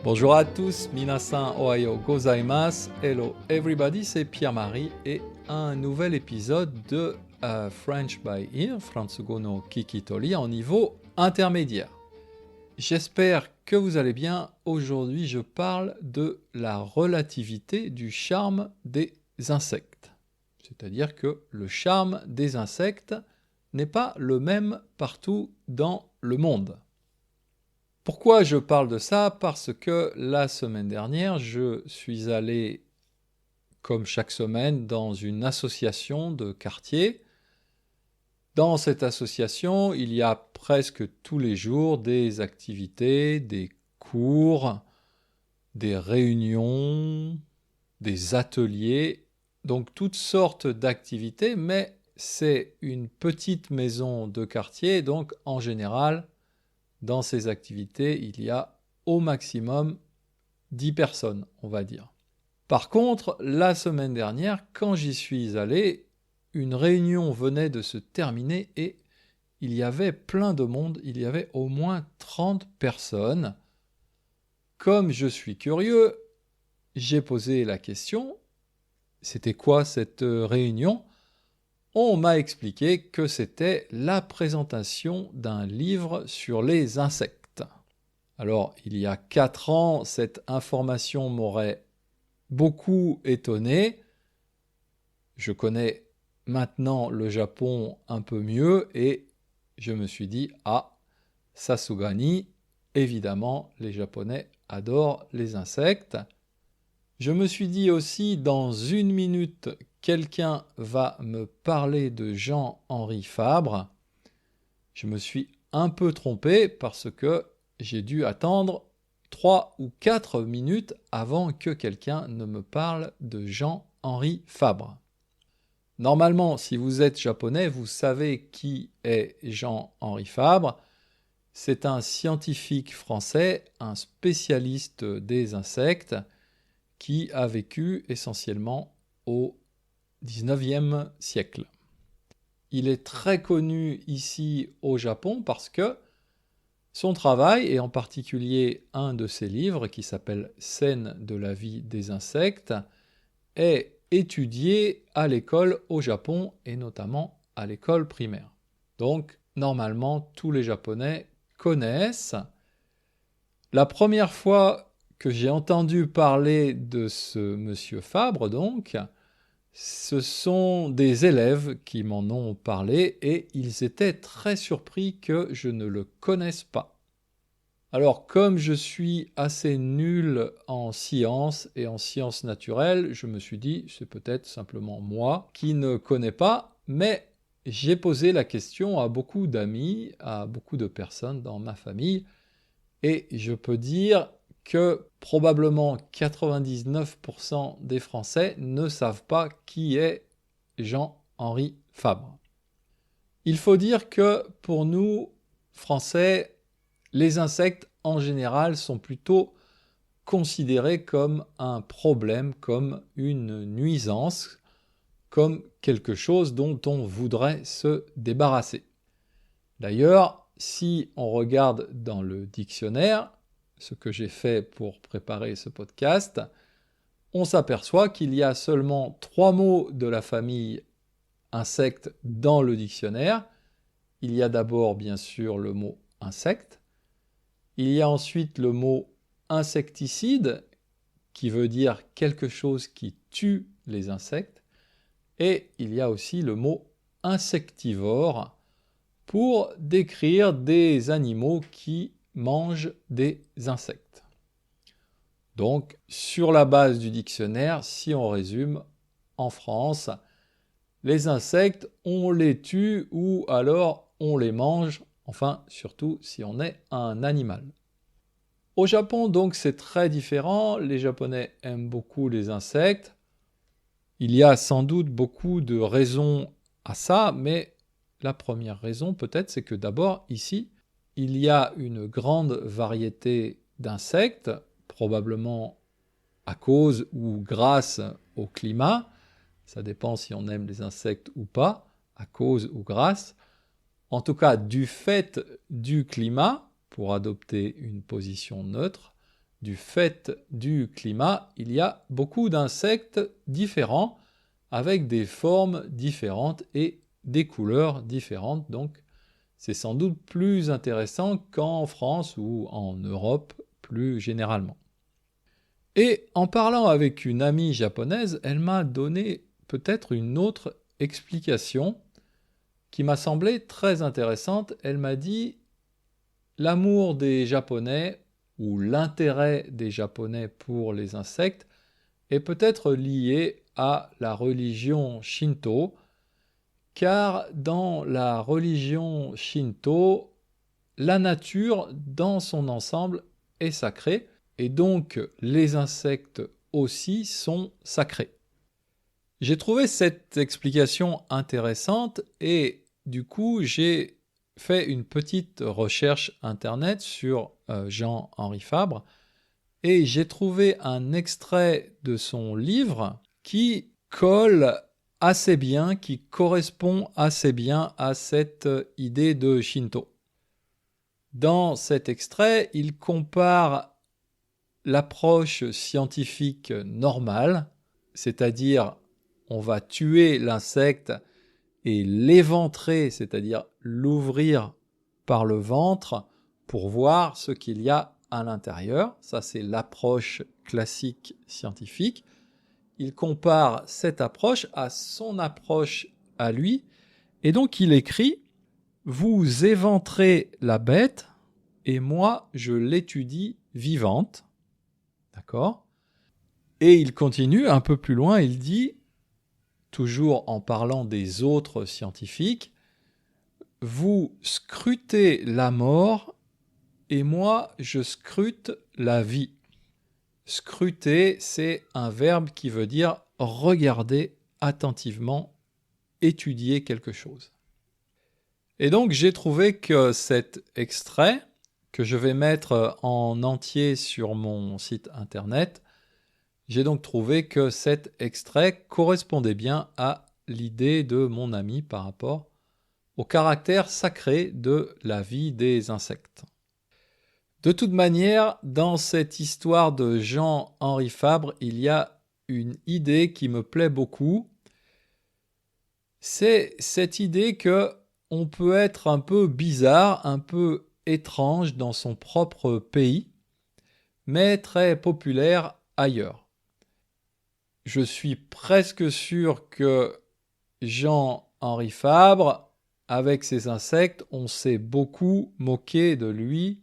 Bonjour à tous, minasan ohayo gozaimasu, hello everybody, c'est Pierre-Marie et un nouvel épisode de French by Ear, Fransugo no Kikitori en niveau intermédiaire. J'espère que vous allez bien. Aujourd'hui, je parle de la relativité du charme des insectes. C'est-à-dire que le charme des insectes n'est pas le même partout dans le monde. Pourquoi je parle de ça? Parce que la semaine dernière, je suis allé, comme chaque semaine, dans une association de quartier. Dans cette association, il y a presque tous les jours des activités, des cours, des réunions, des ateliers, donc toutes sortes d'activités, mais c'est une petite maison de quartier, donc en général, dans ces activités, il y a au maximum 10 personnes, on va dire. Par contre, la semaine dernière, quand j'y suis allé, une réunion venait de se terminer et il y avait plein de monde, il y avait au moins 30 personnes. Comme je suis curieux, j'ai posé la question, c'était quoi cette réunion? On m'a expliqué que c'était la présentation d'un livre sur les insectes. Alors, il y a 4 ans, cette information m'aurait beaucoup étonné. Je connais maintenant le Japon un peu mieux et je me suis dit, Sasugani, évidemment, les Japonais adorent les insectes. Je me suis dit aussi, dans une minute, quelqu'un va me parler de Jean-Henri Fabre. Je me suis un peu trompé parce que j'ai dû attendre 3 ou 4 minutes avant que quelqu'un ne me parle de Jean-Henri Fabre. Normalement, si vous êtes japonais, vous savez qui est Jean-Henri Fabre. C'est un scientifique français, un spécialiste des insectes, qui a vécu essentiellement au XIXe siècle. Il est très connu ici au Japon parce que son travail, et en particulier un de ses livres qui s'appelle Scènes de la vie des insectes, est étudié à l'école au Japon et notamment à l'école primaire. Donc, normalement, tous les Japonais connaissent. La première fois que j'ai entendu parler de ce monsieur Fabre, donc, ce sont des élèves qui m'en ont parlé et ils étaient très surpris que je ne le connaisse pas. Alors, comme je suis assez nul en sciences et en sciences naturelles, je me suis dit, c'est peut-être simplement moi qui ne connais pas, mais j'ai posé la question à beaucoup d'amis, à beaucoup de personnes dans ma famille, et je peux dire que probablement 99% des Français ne savent pas qui est Jean-Henri Fabre. Il faut dire que pour nous, Français, les insectes en général sont plutôt considérés comme un problème, comme une nuisance, comme quelque chose dont on voudrait se débarrasser. D'ailleurs, si on regarde dans le dictionnaire, ce que j'ai fait pour préparer ce podcast, on s'aperçoit qu'il y a seulement 3 mots de la famille insectes dans le dictionnaire. Il y a d'abord bien sûr le mot insecte, il y a ensuite le mot insecticide, qui veut dire quelque chose qui tue les insectes, et il y a aussi le mot insectivore, pour décrire des animaux qui mangent des insectes. Donc, sur la base du dictionnaire, si on résume, en France, les insectes, on les tue ou alors on les mange, enfin, surtout si on est un animal. Au Japon, donc, c'est très différent. Les Japonais aiment beaucoup les insectes. Il y a sans doute beaucoup de raisons à ça, mais la première raison, peut-être, c'est que d'abord, ici, il y a une grande variété d'insectes, probablement à cause ou grâce au climat. Ça dépend si on aime les insectes ou pas, à cause ou grâce. En tout cas, du fait du climat, pour adopter une position neutre, du fait du climat, il y a beaucoup d'insectes différents avec des formes différentes et des couleurs différentes. Donc, c'est sans doute plus intéressant qu'en France ou en Europe plus généralement. Et en parlant avec une amie japonaise, elle m'a donné peut-être une autre explication qui m'a semblé très intéressante. Elle m'a dit l'amour des Japonais ou l'intérêt des Japonais pour les insectes est peut-être lié à la religion Shinto, car dans la religion Shinto, la nature dans son ensemble est sacrée, et donc les insectes aussi sont sacrés. J'ai trouvé cette explication intéressante et du coup j'ai fait une petite recherche internet sur Jean-Henri Fabre et j'ai trouvé un extrait de son livre qui colle assez bien, qui correspond assez bien à cette idée de Shinto. Dans cet extrait, il compare l'approche scientifique normale, c'est-à-dire on va tuer l'insecte et l'éventrer, c'est-à-dire l'ouvrir par le ventre pour voir ce qu'il y a à l'intérieur. Ça, c'est l'approche classique scientifique. Il compare cette approche à son approche à lui, et donc il écrit « Vous éventrez la bête, et moi je l'étudie vivante. » D'accord ? Et il continue un peu plus loin, il dit, toujours en parlant des autres scientifiques, « Vous scrutez la mort, et moi je scrute la vie. » Scruter, c'est un verbe qui veut dire regarder attentivement, étudier quelque chose. Et donc j'ai trouvé que cet extrait, que je vais mettre en entier sur mon site internet, j'ai donc trouvé que cet extrait correspondait bien à l'idée de mon ami par rapport au caractère sacré de la vie des insectes. De toute manière, dans cette histoire de Jean-Henri Fabre, il y a une idée qui me plaît beaucoup. C'est cette idée que on peut être un peu bizarre, un peu étrange dans son propre pays, mais très populaire ailleurs. Je suis presque sûr que Jean-Henri Fabre, avec ses insectes, on s'est beaucoup moqué de lui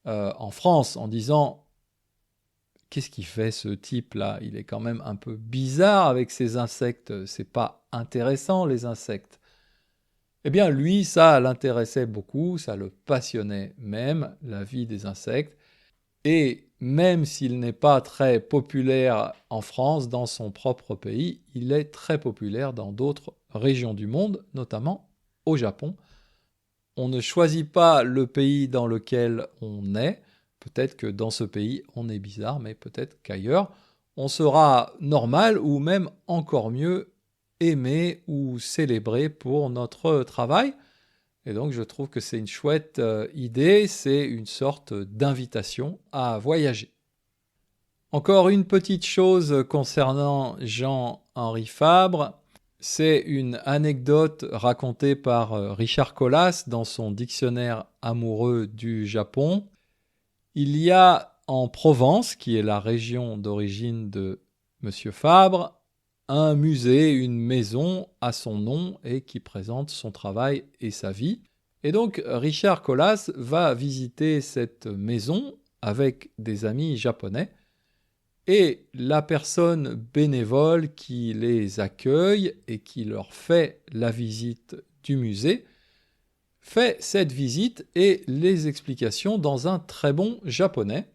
en France en disant « Qu'est-ce qu'il fait ce type-là ? Il est quand même un peu bizarre avec ses insectes, c'est pas intéressant les insectes. » Eh bien lui, ça l'intéressait beaucoup, ça le passionnait même, la vie des insectes. Et même s'il n'est pas très populaire en France, dans son propre pays, il est très populaire dans d'autres régions du monde, notamment au Japon. On ne choisit pas le pays dans lequel on est. Peut-être que dans ce pays, on est bizarre, mais peut-être qu'ailleurs, on sera normal ou même encore mieux aimé ou célébré pour notre travail. Et donc, je trouve que c'est une chouette idée, c'est une sorte d'invitation à voyager. Encore une petite chose concernant Jean-Henri Fabre, c'est une anecdote racontée par Richard Colas dans son dictionnaire amoureux du Japon. Il y a en Provence, qui est la région d'origine de Monsieur Fabre, un musée, une maison à son nom et qui présente son travail et sa vie. Et donc Richard Colas va visiter cette maison avec des amis japonais et la personne bénévole qui les accueille et qui leur fait la visite du musée fait cette visite et les explications dans un très bon japonais.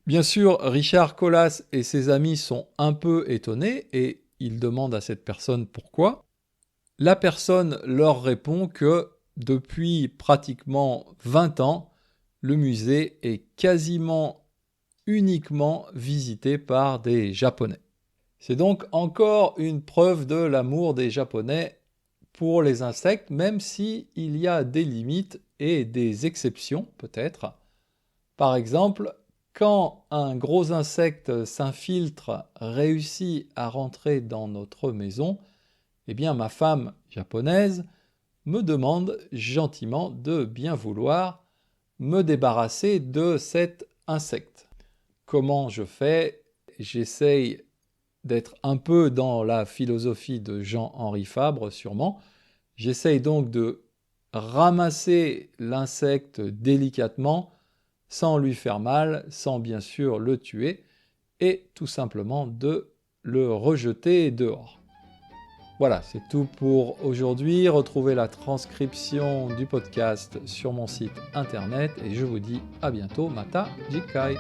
Bien sûr, Richard Colas et ses amis sont un peu étonnés et ils demandent à cette personne pourquoi. La personne leur répond que depuis pratiquement 20 ans, le musée est quasiment uniquement visité par des Japonais. C'est donc encore une preuve de l'amour des Japonais pour les insectes, même s'il y a des limites et des exceptions peut-être. Par exemple, quand un gros insecte s'infiltre, réussit à rentrer dans notre maison, eh bien ma femme japonaise me demande gentiment de bien vouloir me débarrasser de cet insecte. Comment je fais? J'essaye d'être un peu dans la philosophie de Jean-Henri Fabre, sûrement. J'essaye donc de ramasser l'insecte délicatement, sans lui faire mal, sans bien sûr le tuer, et tout simplement de le rejeter dehors. Voilà, c'est tout pour aujourd'hui. Retrouvez la transcription du podcast sur mon site internet et je vous dis à bientôt. Mata Jikai.